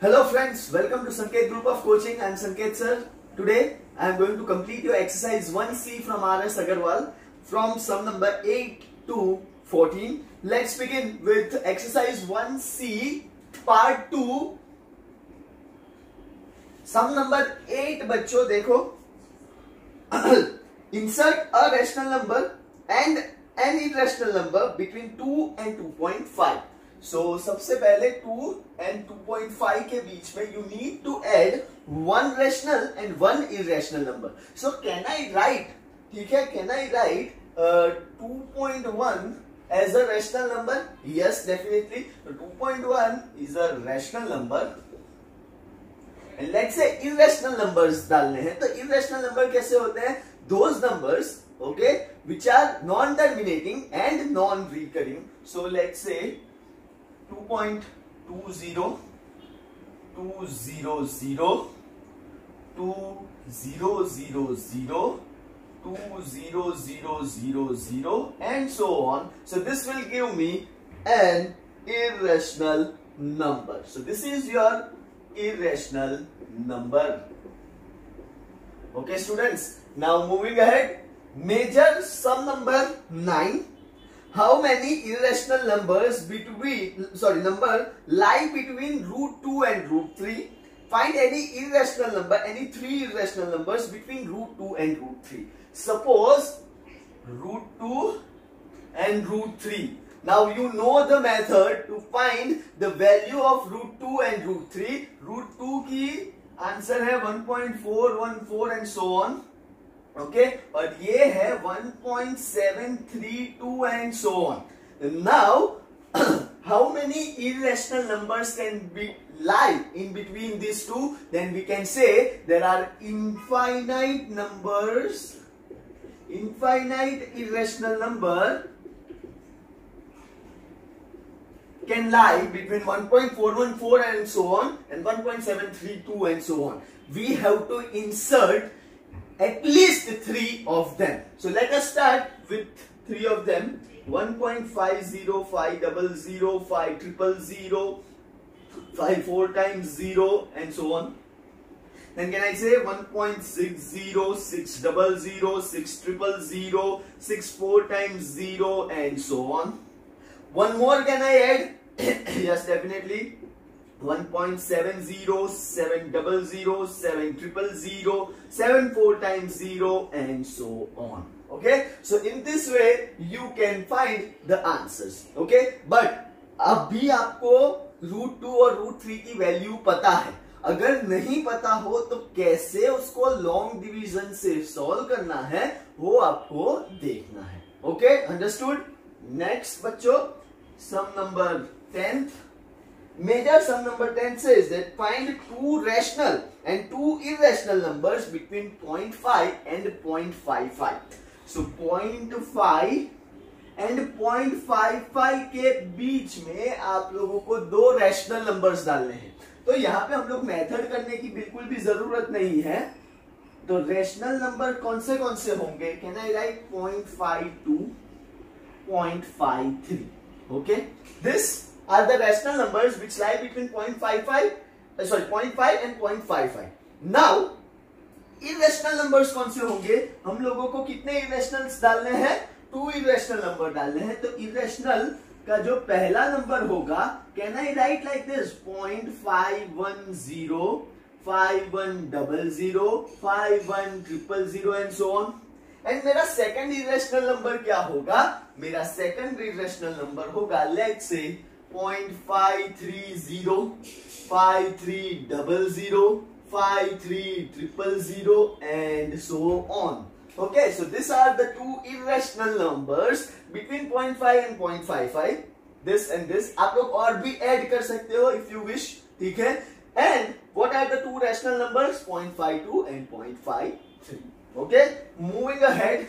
Hello friends, welcome to Sanket Group of Coaching. I am Sanket sir. Today I am going to complete your exercise 1C from R.S. Agarwal from sum number 8 to 14. Let's begin with exercise 1C part 2. Sum number 8 बच्चों देखो. Insert a rational number and an irrational number between 2 and 2.5. So सबसे पहले 2 and 2.5 के बीच में you need to add one rational and one irrational number. So can I write, ठीक है, can I write 2.1 as a rational number? Yes, definitely. So 2.1 is a rational number. And let's say irrational numbers डालने हैं. तो irrational number कैसे होते हैं? Those numbers, okay, which are non-terminating and non-recurring. So let's say 2.20, 200, 2000, 2000, and so on. So this will give me an irrational number. So this is your irrational number. Okay, students. Now moving ahead, measure sum number 9. How many irrational numbers lie between root 2 and root 3? Find any irrational number, any three irrational numbers between root 2 and root 3. Suppose root 2 and root 3. Now you know the method to find the value of root 2 and root 3. Root 2 की answer है 1.414 and so on. Okay, और ये है 1.732 and so on. Now, how many irrational numbers can lie in between these two? Then we can say there are infinite numbers, infinite irrational number can lie between 1.414 and so on and 1.732 and so on. We have to insert at least 3 of them. So let us start with 3 of them. 1.50, 500, 5000, 5 4 times 0 and so on. Then can I say 1.60, 600, 600, 6 4 times 0 and so on. One more can I add? Yes, definitely. 1.70, 700, 700, 7 4 times 0 and so on. Okay, so in this way you can find the answers. Okay, but अभी आपको root 2 और root 3 की value पता है. अगर नहीं पता हो तो कैसे उसको लॉन्ग डिवीजन से सॉल्व करना है वो आपको देखना है. Okay, understood. नेक्स्ट बच्चों, सम number 10th. Measure sum number 10 says that find two rational and two irrational numbers between 0.5 and 0.55. So 0.5 and 0.55 के बीच में आप लोगों को दो रैशनल नंबर्स डालने हैं. तो यहाँ पे हम लोग मेथड करने की बिल्कुल भी जरूरत नहीं है. तो रैशनल नंबर कौन से होंगे? Can I write 0.52, 0.53? Okay, this are the rational numbers which lie between 0.5 and 0.55. Now, irrational numbers कौन से होंगे? हम लोगों को कितने irrationals डालने हैं? 2 irrational number डालने हैं. तो irrational का जो पहला नंबर होगा, can I write like this? 0.510, 5100, 51000 and so on. And मेरा second irrational number क्या होगा? मेरा second irrational number होगा, let's say 0.530, 5300, 53000 and so on. Okay, so these are the two irrational numbers between 0.5 and 0.55. This and this. आप लोग और भी add कर सकते हो if you wish. ठीक है? And what are the two rational numbers? 0.52 and 0.53. Okay, moving ahead.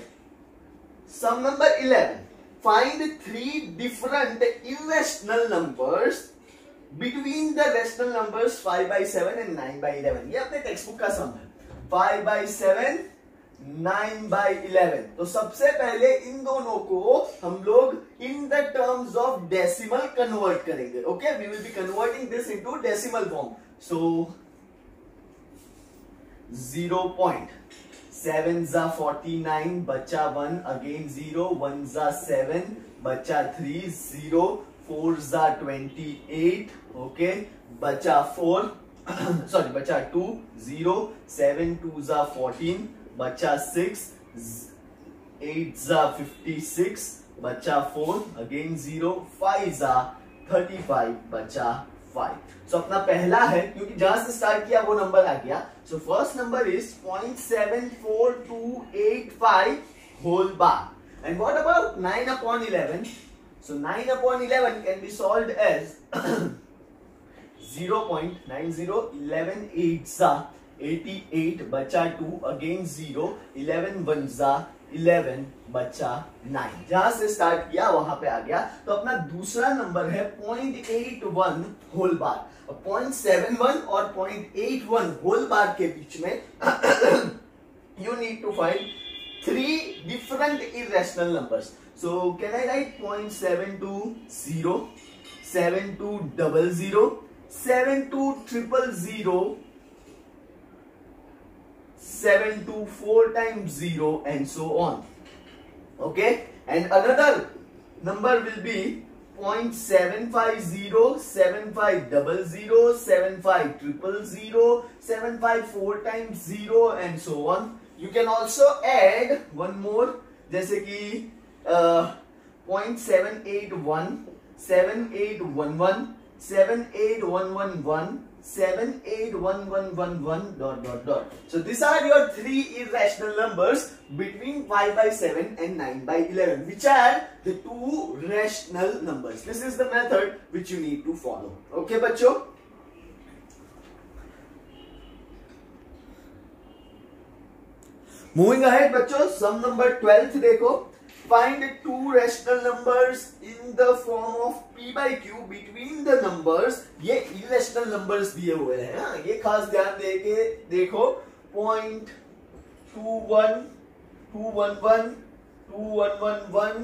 Sum number 11. Find 3 different irrational numbers between the rational numbers 5/7 and 9/11. ये अपने टेक्स्ट बुक का सम है. 5/7, 9/11। तो सबसे पहले इन दोनों को हम लोग in the terms of decimal convert करेंगे। Okay, we will be converting this into decimal form. So 0.7 जा 49 बचा 1 अगेन 0 1 जा 7 बचा 3 0 4 जा 28 ओके बचा 4 सॉरी बचा 2 0 7 2 जा 14 बचा 6 8 जा 56 बचा 4 अगेन 0 5 जा 35 बचा 5। सो अपना पहला है क्योंकि जहां से स्टार्ट किया वो नंबर आ गया। So first number is 0.74285 whole bar. And what about 9/11? So 9/11 can be solved as 0.9011 8 जा 88 बचा 2 अगेन 0 11 1 जा 11 बचा 9। जहां से स्टार्ट किया वहां पे आ गया। तो अपना दूसरा नंबर है 0.81 होल बार। 0.71 और 0.81 होल बार के बीच में you need to find 3 different irrational numbers. So can I write 0.720, 7200, 72000, 724 times 0 and so on. Okay, and another number will be 0.750, 7500, 75000, 754 times 0 and so on. You can also add one more जैसे कि 0.781, 7811, 78111, 78111 ... So these are your 3 irrational numbers between 5/7 and 9/11, which are the 2 rational numbers. This is the method which you need to follow. Okay बच्चों, moving ahead बच्चों, sum number 12 देखो। Find 2 rational numbers in the form of p/q between the numbers। ये irrational numbers दिए हुए हैं, ये खास ध्यान देके देखो। 0.21, 211, 2111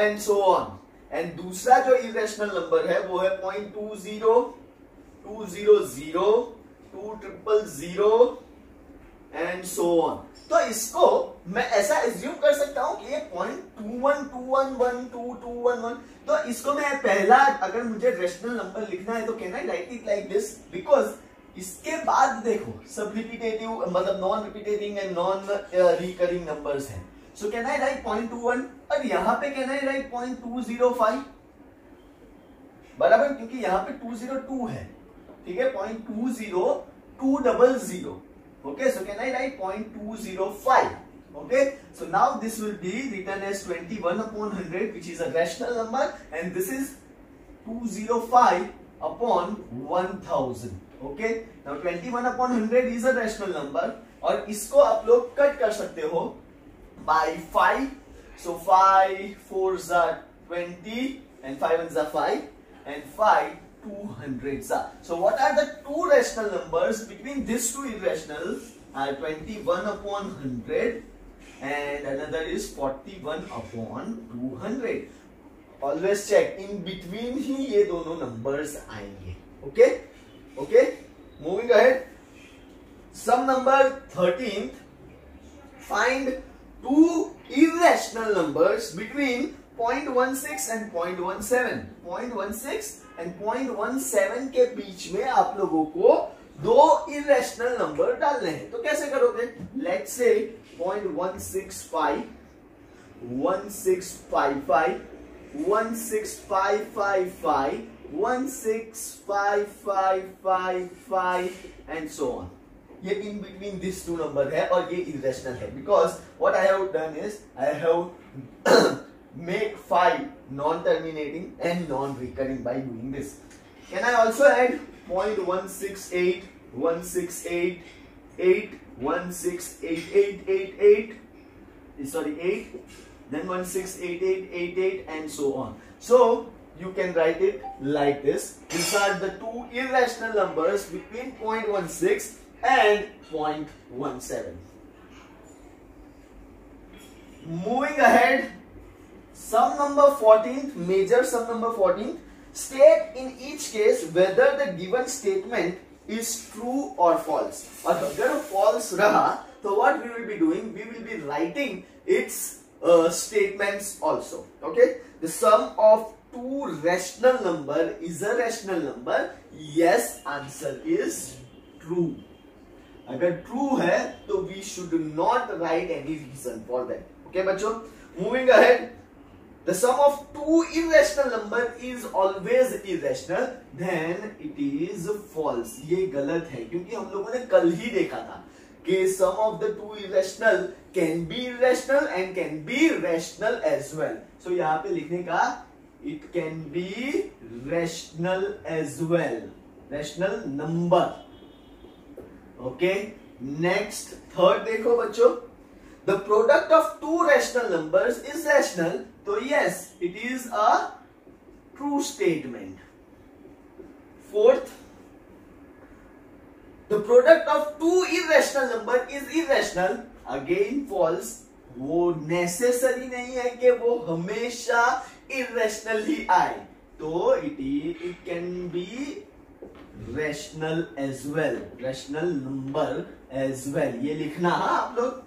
and so on। and दूसरा जो irrational number है वो है 0.20, 200, 2000 and so on। तो इसको मैं ऐसा एज्यूम कर सकता हूं कि ये 0.2121122111। तो इसको मैं पहला, अगर मुझे रेशनल नंबर लिखना है तो can I write it like this, because इसके बाद देखो सब रिपीटेटिव मतलब non repeating and non recurring numbers हैं। सो कैन आई राइट 0.21 और यहाँ पे कैन आई राइट 0.205 बराबर, क्योंकि यहाँ पे 202 है, ठीक है। 0.20200 okay, so can I write 0.205? okay, so now this will be written as 21/100, which is a rational number, and this is 205/1000। okay, now 21/100 is a rational number और इसको आप लोग कट कर सकते हो by 5। so 5 4s are 20 and 5 1s are 5 and 5 200s are। so what are the 2 rational numbers between these 2 irrationals? are 21/100 and another is 41/200। always check in between ही ये दोनों numbers आएंगे। okay, okay, moving ahead, sum number 13th, find 2 irrational numbers between 0.16 and 0.17। 0.16 and 0.17 के बीच में आप लोगों को 2 irrational number डालने हैं। तो कैसे करोगे? Let's say 0.165, 1655, 16555, 16555 and so on। ये in between these 2 number है और ये irrational है, because what I have done is I have make 5 non-terminating and non-recurring by doing this। Can I also add 0.168, 168, 8, 168888, sorry 8, then 168888 and so on। so you can write it like this. These are the 2 irrational numbers between 0.16 and 0.17। Moving ahead, sum number 14th, major sum number 14th, state in each case whether the given statement is true or false. और अगर false रहा तो what we will be doing? We will be writing its statements also. Okay, the sum of two rational number is a rational number. Yes, answer is true. अगर true है तो we should not write any reason for that. Okay बच्चों, moving ahead, the sum of two irrational number is always irrational, then it is false. ये गलत है क्योंकि हम लोगों ने कल ही देखा था कि sum of the two irrational can be irrational and can be rational as well. So यहाँ पे लिखने का it can be rational as well, rational number. Okay, next third देखो बच्चों, the product of two rational numbers is rational. So yes, it is a true statement. Fourth, the product of two irrational number is irrational. Again false. वो necessary नहीं है कि वो हमेशा irrational ही आए, तो it can be rational as well, rational number as well. ये लिखना है आप लोग.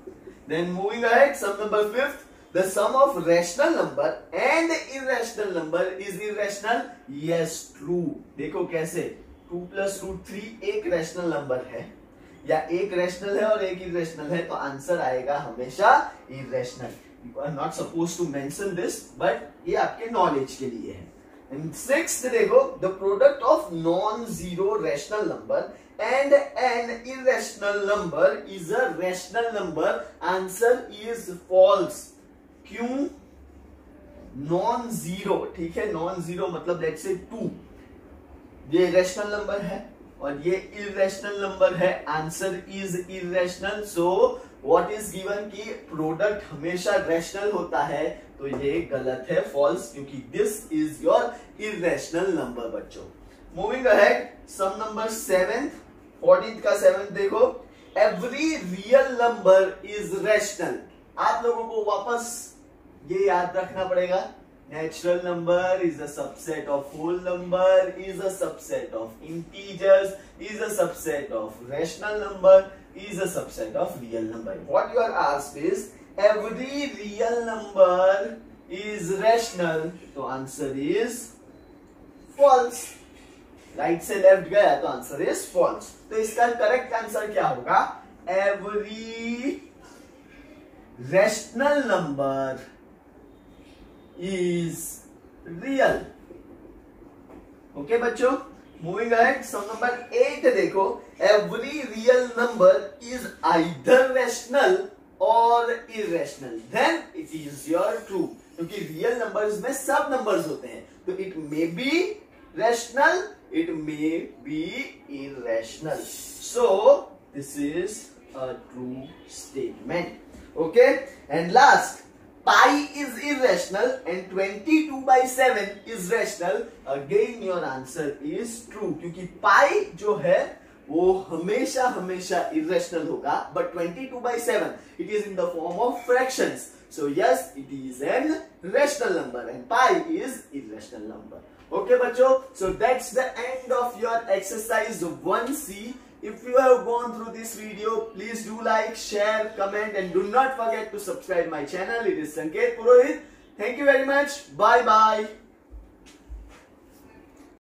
Then moving ahead, sum number 5th, the sum of rational number and irrational number is irrational. Yes, true. देखो कैसे 2 plus root 3 एक rational number है या एक rational है और एक irrational है, तो आंसर आएगा हमेशा irrational. You are not supposed to mention this, but ये आपके knowledge के लिए है. And 6th देखो, the product of non-zero rational number and an irrational number is a rational number. Answer is false. क्यों? Non-zero, ठीक है, non-zero मतलब let's say 2, ये rational number है और ये irrational number है. Answer is irrational. So what is given कि product हमेशा rational होता है, तो ये गलत है, false, क्योंकि this is your irrational number बच्चों. Moving ahead, sum number 7th, 14th का 7th देखो, every real number is rational. आप लोगों को वापस ये याद रखना पड़ेगा. Natural number is a subset of whole number, is a subset of integers, is a subset of rational number, is a subset of real number. What you are asked is every real number is rational, तो answer is false. Right से left गया तो answer is false. तो इसका correct answer क्या होगा? Every rational number is real. Okay बच्चों, moving ahead, some number 8 देखो, every real number is either rational और irrational, then it is your true. क्योंकि रियल नंबर्स में सब नंबर्स होते हैं, तो it may be rational, it may be irrational. So this is a true statement. Okay, and last, pi is irrational and 22/7 is rational. Again your answer is true, क्योंकि pi जो है वो हमेशा हमेशा irrational होगा, but 22/7 it is in the form of fractions. So yes, it is an rational number and pi is irrational number. Okay बच्चों, so that's the end of your exercise 1C. If you have gone through this video, please do like, share, comment and do not forget to subscribe my channel. It is Sanket Purohit. Thank you very much. Bye bye.